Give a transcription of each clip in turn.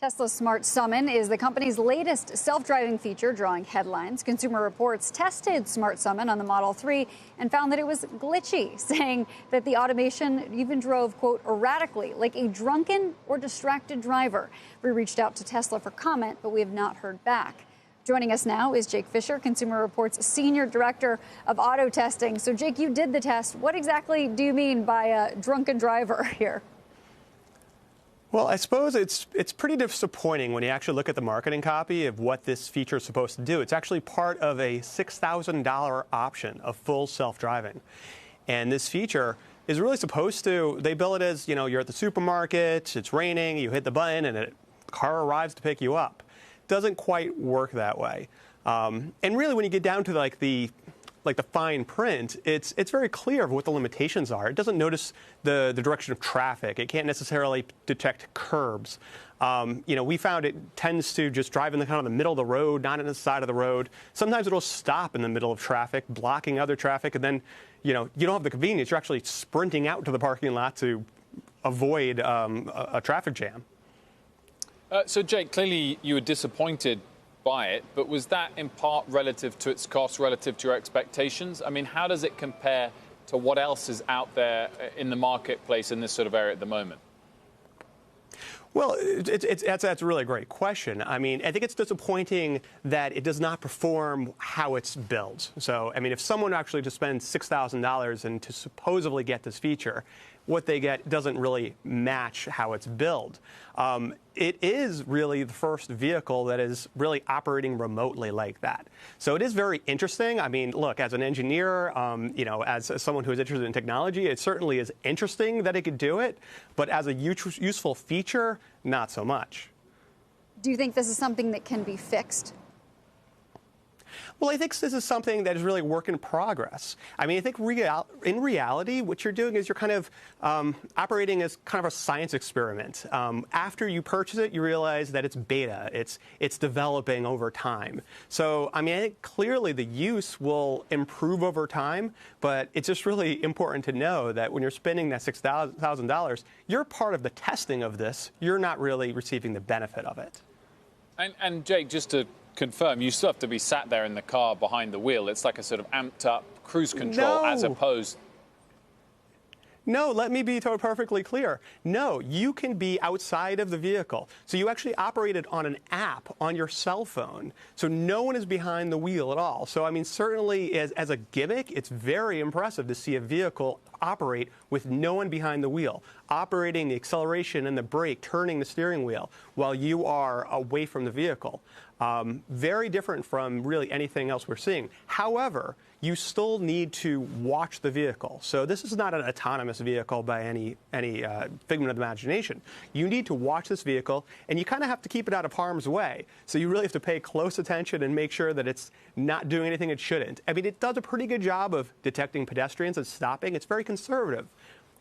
Tesla's Smart Summon is the company's latest self-driving feature, drawing headlines. Consumer Reports tested Smart Summon on the Model 3 and found that it was glitchy, saying that the automation even drove, quote, erratically, like a drunken or distracted driver. We reached out to Tesla for comment, but we have not heard back. Joining us now is Jake Fisher, Consumer Reports Senior Director of Auto Testing. So, Jake, you did the test. What exactly do you mean by a drunken driver here? Well, I suppose it's pretty disappointing when you actually look at the marketing copy of what this feature is supposed to do. It's actually part of a $6,000 option of full self-driving. And this feature is really supposed to, they bill it as, you're at the supermarket, it's raining, you hit the button, and the car arrives to pick you up. Doesn't quite work that way. And really, when you get down to the fine print, it's very clear of what the limitations are. It doesn't notice the direction of traffic. It can't necessarily detect curbs. We found it tends to just drive in the kind of the middle of the road, not in the side of the road. Sometimes it'll stop in the middle of traffic, blocking other traffic, and then you don't have the convenience. You're actually sprinting out to the parking lot to avoid a traffic jam. So, Jake, clearly you were disappointed by it, but was that in part relative to its cost, relative to your expectations? I mean, how does it compare to what else is out there in the marketplace in this sort of area at the moment? Well, that's a really great question. I mean, I think it's disappointing that it does not perform how it's built. So, I mean, if someone actually just spends $6,000 and to supposedly get this feature, what they get doesn't really match how it's built. It is really the first vehicle that is really operating remotely like that. So it is very interesting. I mean, look, as an engineer, as someone who is interested in technology, it certainly is interesting that it could do it. But as a useful feature, not so much. Do you think this is something that can be fixed? Well, I think this is something that is really a work in progress. I mean, I think in reality, what you're doing is you're kind of operating as kind of a science experiment. After you purchase it, you realize that it's beta. It's developing over time. So, I mean, I think clearly the use will improve over time, but it's just really important to know that when you're spending that $6,000, you're part of the testing of this. You're not really receiving the benefit of it. And Jake, just to confirm, you still have to be sat there in the car behind the wheel. It's like a sort of amped up cruise control as opposed. No, let me be perfectly clear. No, you can be outside of the vehicle. So you actually operate it on an app on your cell phone. So no one is behind the wheel at all. So, I mean, certainly as a gimmick, it's very impressive to see a vehicle operate with no one behind the wheel, operating the acceleration and the brake, turning the steering wheel while you are away from the vehicle. Very different from really anything else we're seeing. However, you still need to watch the vehicle. So this is not an autonomous vehicle by any figment of the imagination. You need to watch this vehicle, and you kind of have to keep it out of harm's way. So you really have to pay close attention and make sure that it's not doing anything it shouldn't. I mean, it does a pretty good job of detecting pedestrians and stopping. It's very conservative,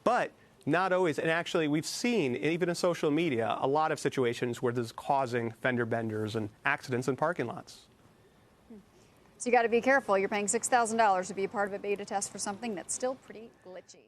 but not always. And actually, we've seen, even in social media, a lot of situations where this is causing fender benders and accidents in parking lots. So you got to be careful. You're paying $6,000 to be a part of a beta test for something that's still pretty glitchy.